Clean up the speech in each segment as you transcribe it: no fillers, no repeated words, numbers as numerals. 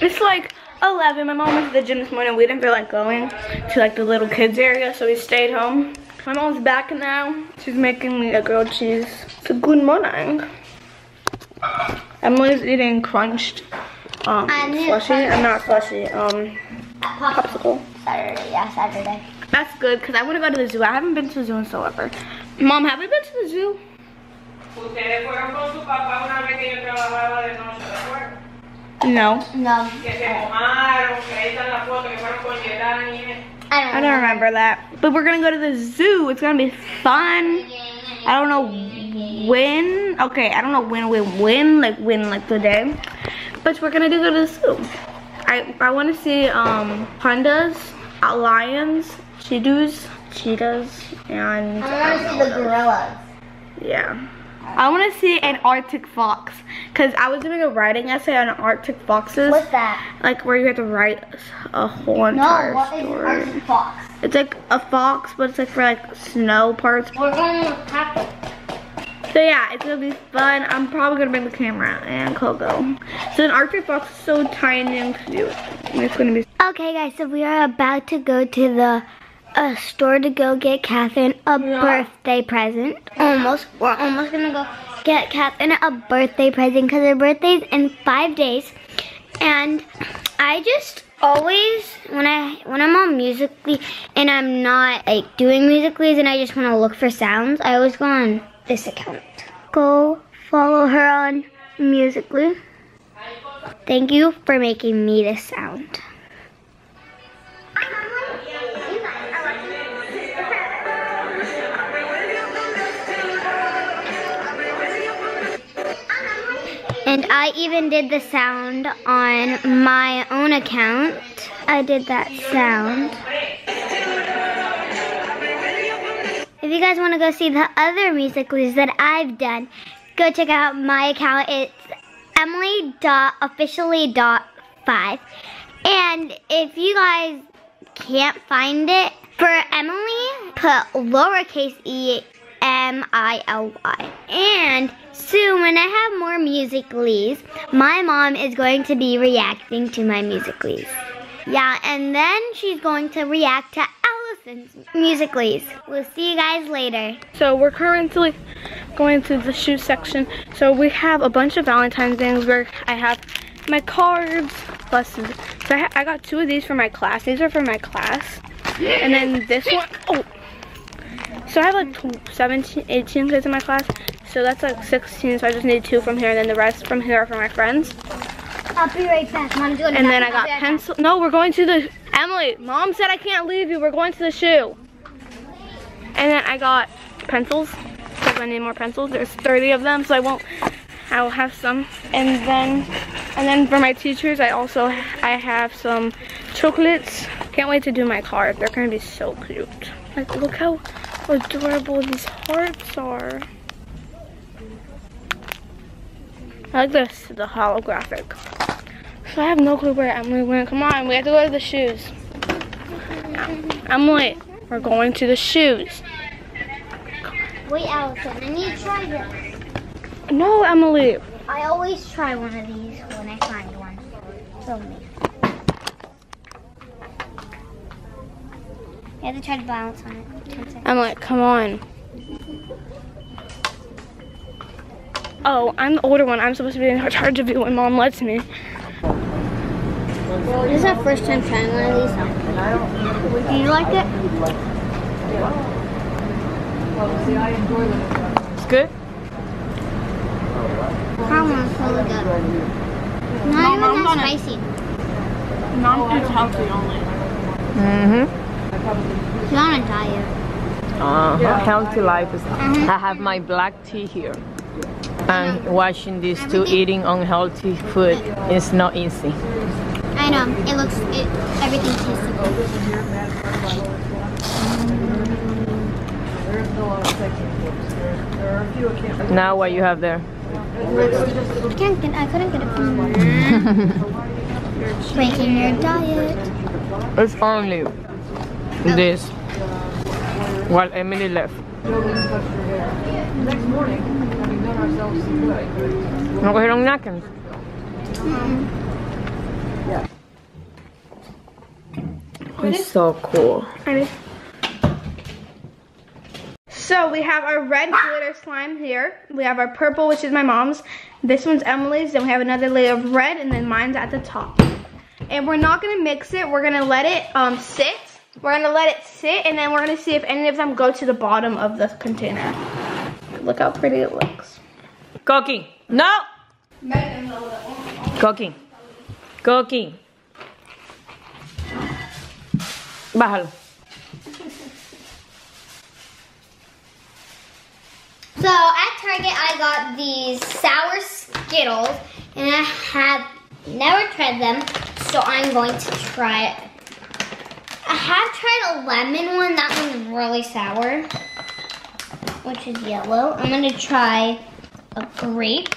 It's like 11. My mom went to the gym this morning. We didn't feel like going to like the little kids area, so we stayed home. My mom's back now. She's making me a grilled cheese. So good morning. Emily's eating crunched slushy. I'm not slushy. Popsicle. Saturday. That's good because I want to go to the zoo. I haven't been to the zoo in so ever. Mom, have we been to the zoo? No. No. I don't remember that. But we're gonna go to the zoo. It's gonna be fun. I don't know when. Okay, I don't know when, like the day. But we're gonna go to the zoo. I want to see pandas, lions, cheetahs, and I want to see the gorillas. Yeah. I want to see an Arctic fox, because I was doing a writing essay on Arctic foxes. What's that? Like where you have to write a whole entire story. No, what is Arctic fox? It's like a fox, but it's like for like snow parts. We're going to Captain. So yeah, it's gonna be fun. I'm probably gonna bring the camera and Coco. So an Arctic fox is so tiny and cute. It's gonna be. Okay guys, so we are about to go to the store to go get Catherine a birthday present. We're almost gonna go get Catherine a birthday present because her birthday's in 5 days. And I just always, when I'm on Musical.ly and I'm not like doing Musical.lys and I just want to look for sounds, I always go on this account. Go follow her on Musical.ly. Thank you for making me this sound. And I even did the sound on my own account. I did that sound. If you guys want to go see the other Musical.lys that I've done, go check out my account. It's Emily.officially.5. And if you guys can't find it, for Emily, put lowercase e M-I-L-Y. And soon when I have more Musical.lys, my mom is going to be reacting to my Musical.lys. Yeah, and then she's going to react to Allison's Musical.lys. We'll see you guys later. So we're currently going to the shoe section. So we have a bunch of Valentine's things where I have my cards, plus, so I got 2 of these for my class. These are for my class. And then this one, so I have like 17, 18 kids in my class. So that's like 16, so I just need 2 from here, and then the rest from here are for my friends. I'll be right back. Mom, do it. And then I got pencil. No, we're going to the, Emily, Mom said I can't leave you. We're going to the shoe. And then I got pencils, because I need more pencils. There's 30 of them, so I'll have some. And then for my teachers, I have some chocolates. Can't wait to do my cards. They're gonna be so cute. Like, look how adorable these hearts are. I like this, the holographic. So I have no clue where Emily went. Come on, we have to go to the shoes. Emily, we're going to the shoes. Wait, Allison, I need to try this. No, Emily. I always try one of these when I find one. So me. You have to try to balance on it. 10 seconds. Emily, come on. Oh, I'm the older one. I'm supposed to be in charge of you when Mom lets me. This is our first time trying one of these. Do you like it? It's good? Caramel's really good. Not even that spicy. Mom is healthy only. She's on a diet. Healthy life. I have my black tea here. And watching these 2 eating unhealthy food is not easy. I know. Everything tastes good. Now what you have there? I couldn't get it from breaking your diet. It's only this. While Emily left. ¿No cogieron napkins? Yeah. It's so cool. So we have our red glitter slime here. We have our purple, which is my mom's. This one's Emily's. Then we have another layer of red, and then mine's at the top. And we're not gonna mix it. We're gonna let it sit. We're gonna let it sit, and then we're gonna see if any of them go to the bottom of the container. Look how pretty it looks. Cookie. No. Cookie. Cookie. Bájalo. So at Target, I got these sour Skittles, and I have never tried them, so I'm going to try it. I have tried a lemon one. That one's really sour, which is yellow. I'm going to try a grape.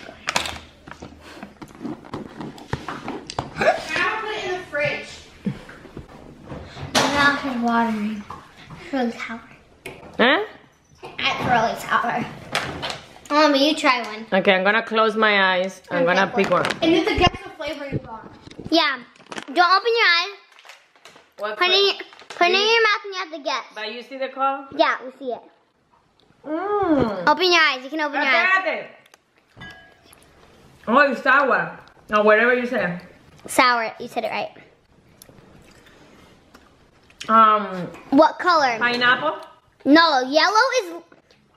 Now put it in the fridge. My mouth is watering. It's really sour. Huh? It's really sour. Mommy, you try one. Okay, I'm gonna close my eyes. I'm gonna pick one. And you have to guess the flavor you got. Yeah. Don't open your eyes. What Put it in your mouth and you have to guess. But you see the color? Yeah, we see it. Mmm. Open your eyes. You can open your eyes. Oh, it's sour. Or whatever you say. Sour. You said it right. What color? Pineapple? No, yellow is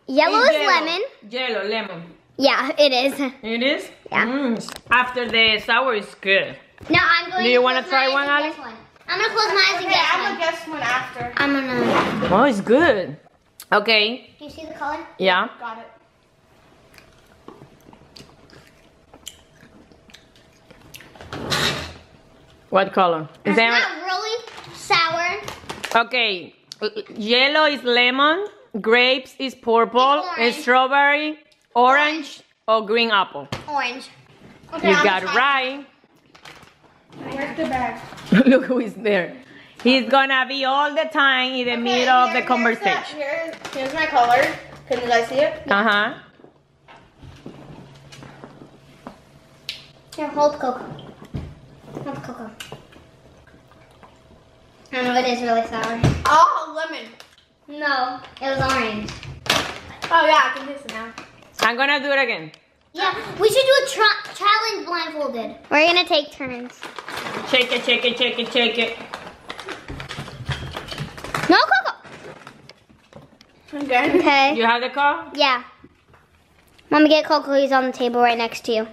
lemon. Yellow, lemon. Yeah, it is. It is? Yeah. After the sour is good. Now I'm going Do you to want to close try my one, eyes and Ali? guess one. I'm going to close my eyes and Okay, guess I'm one. gonna guess one after. I'm going to... Oh, it's good. Okay. Do you see the color? Yeah. Got it. What color? It's not really sour. Okay. Yellow is lemon. Grapes is purple. It's orange. Strawberry, orange, or green apple. Orange. Okay, You I'm got it gonna right. Where's the bag? Look who is there. He's gonna be all the time in the middle of the conversation. Here's my color. Can you guys see it? Uh-huh. Here, hold Coco. Hold Coco. I know it is really sour. Oh, lemon. No, it was orange. Oh yeah, I can taste it now. I'm gonna do it again. Yeah, we should do a challenge blindfolded. We're gonna take turns. Shake it, shake it, shake it, shake it. No, Coco. Okay. Okay. You have the call? Yeah. Mommy, get Coco. He's on the table right next to you.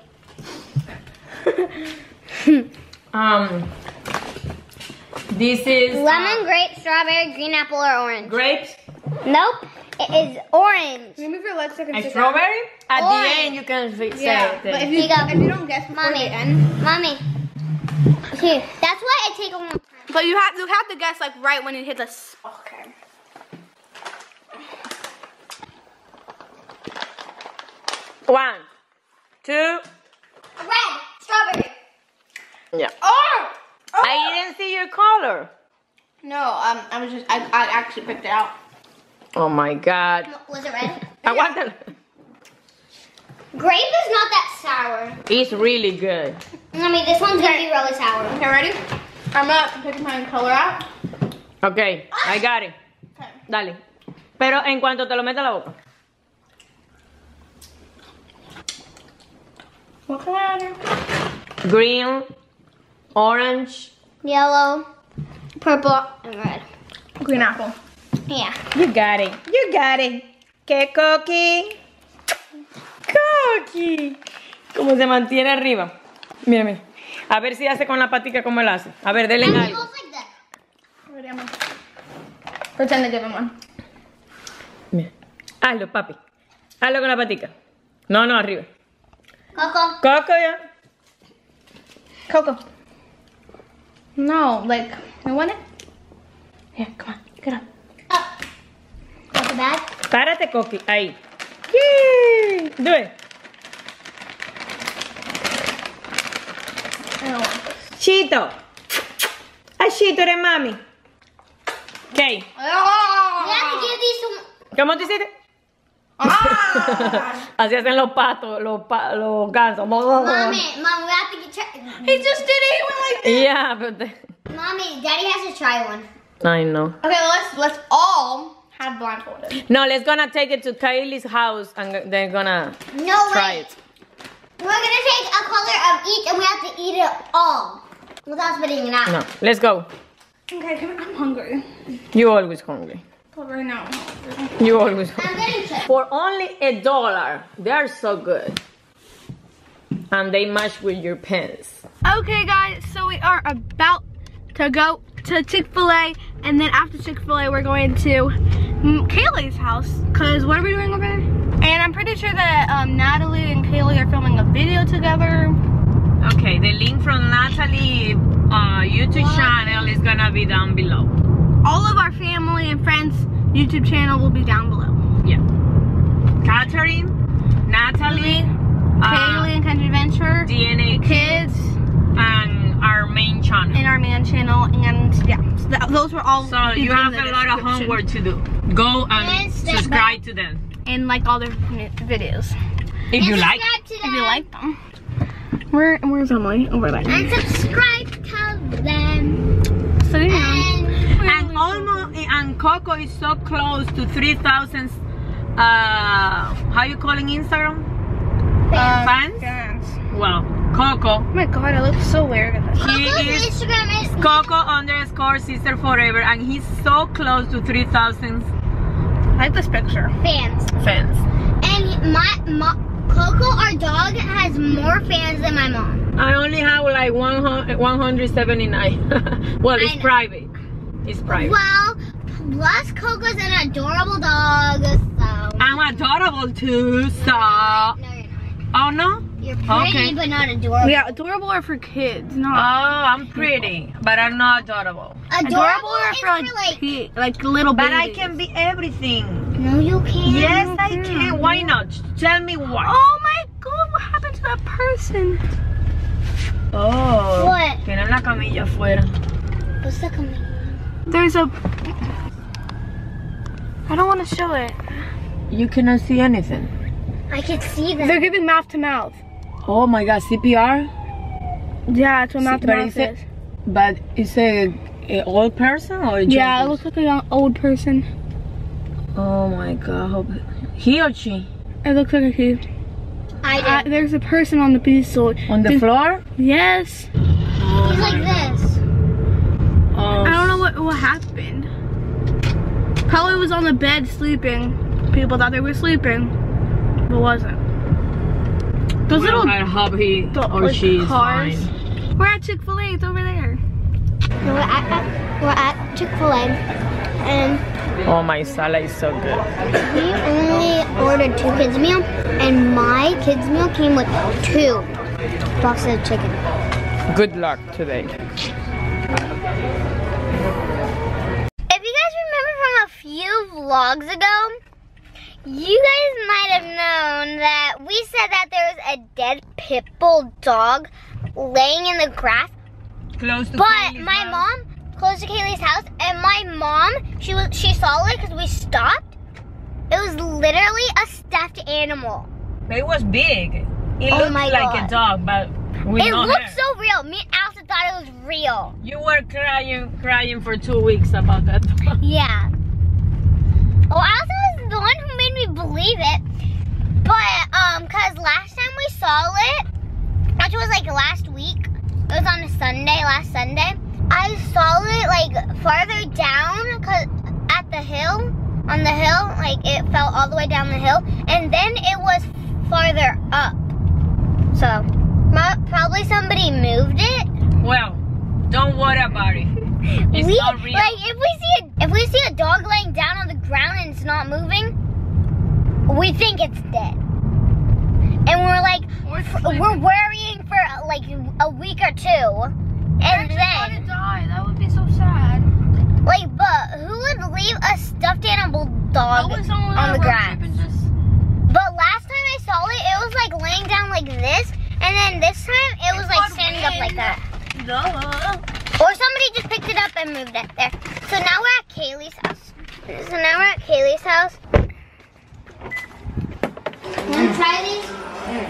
This is Lemon, grape, strawberry, green apple, or orange? grapes Nope. It is orange. Maybe for legs I can and sit strawberry. At Orange. the end, you can say Yeah, it. but if Here you go. you don't guess before Mommy. the end. Mommy. Here. That's why I take a long time. But you have to guess like right when it hits us. Okay. One, two. Red, strawberry. Yeah. Oh! I didn't see your color. No, I actually picked it out. Oh my God. Was it red? Aguántalo. Grape is not that sour. It's really good. Mommy, this one's gonna be really sour. Okay, ready? I'm gonna pick my color out. Okay, I got it. Okay. Dale. Pero en cuanto te lo meta a la boca. What color? Green, orange. Yellow, purple, and red. Green apple. Yeah. You got it. You got it. ¿Qué, Coqui? Coqui. ¿Cómo se mantiene arriba? Mira, mira. A ver si hace con la patica como él hace. A ver, denle It algo. goes like that. Ready, I'm gonna pretend to give him one. Mira. Hazlo, papi. Hazlo con la patica. No, no, arriba. Coco. Coco ya. Coco. No, like, you want it? Here, come on, get up. Up. Got the bag? Párate, Coqui. Ahí. Yay. Do it. I don't want this. Chito. Ay, Chito, eres mami. Ok. You have to give these to... ¿Cómo te hiciste? Ah! Así hacen los patos, los gansos. Mommy, Mom, we have to get He just did it. He went like this. Yeah, but Mommy, Daddy has to try one. I know. Okay, let's all have blindfolded. No, let's gonna take it to Kylie's house and they're gonna try it. We're gonna take a color of each and we have to eat it all without spitting it out. No, let's go. Okay, I'm hungry. You always hungry. But right now, I'm hungry. You always I'm hungry. getting chips. For only $1, they are so good. And they match with your pants. Okay, guys, so we are about to go to Chick-fil-A, and then after Chick-fil-A, we're going to Kaylee's house. Cause what are we doing over there? And I'm pretty sure that Natalie and Kaylee are filming a video together. Okay, the link from Natalie YouTube channel is gonna be down below. All of our family and friends' YouTube channel will be down below. Yeah. Catherine, Natalie, Kaylee and Country Adventure, DNA Kids, and our main channel. and our man channel, and yeah, so those were all. So you have a lot of homework to do. Go and subscribe to them. And like all their videos. If you like. If you like them. Where's Emily? Over there. And subscribe to them. So yeah. And Coco is so close to 3,000 how you calling Instagram? Fans? Well, Coco. Oh my god, I look so weird in this. He is Instagram is Coco_sister forever, and he's so close to 3,000 I like this picture. fans. fans. And my Coco, our dog, has more fans than my mom. I only have like 179. Well, it's private. It's private. Well, plus Coco's an adorable dog, so. I'm adorable too, so. No, you're not. Oh no? You're pretty, Okay. but not adorable. Yeah, adorable are for kids, Oh, not. I'm pretty, but I'm not adorable. Adorable are is for like little But babies. I can be everything. No, you can't. Yes, I can. Why not? Tell me why. Oh my god, what happened to that person? Oh. What? Tienen la camilla afuera. What's the coming? There's a. I don't want to show it. You cannot see anything. I can see them. They're giving mouth to mouth. Oh my god, CPR? Yeah, it's what mouth to But mouth is it- is. But it's a old person or a Yeah, it young looks like a young old person. person? Oh my god. He or she? It looks like a kid. I did. There's a person on the pedestal. On the floor? Yes. He's like this. Oh, I don't know what happened. Probably was on the bed sleeping. People thought they were sleeping, but wasn't. Those well, little I hope he or like, she is cars. fine. We're at Chick-fil-A. It's over there. We're at Chick-fil-A, and Oh, my salad is so good. we only ordered 2 kids meal, and my kids meal came with 2 boxes of chicken. Good luck today. If you guys remember from a few vlogs ago, you guys might have known that we said that there was a dead pit bull dog laying in the grass. Close to But Kylie's my house. mom, close to Kaylee's house, and my mom, she saw it because we stopped. It was literally a stuffed animal. It was big. It Oh looked my like God. a dog, but we It know looked her. so real. Me and Allison thought it was real. You were crying for 2 weeks about that dog. Yeah. Well, Allison was the one who made me believe it. But, cause last time we saw it, which was like last week, it was on a Sunday, last Sunday, I saw it like farther down, cause at the hill, on the hill, like it fell all the way down the hill, and then it was farther up. So, probably somebody moved it. Well, don't worry about it. It's not real. Like if we see a dog laying down on the ground and it's not moving, we think it's dead. And we're like, we're worrying for like a week or 2, and then die. That would be so sad. like, but who would leave a stuffed animal dog on the grass? But last time I saw it, it was like laying down like this, and then this time it was like standing up like that. Or somebody just picked it up and moved it there. So now we're at Kaylee's house. Want to try these?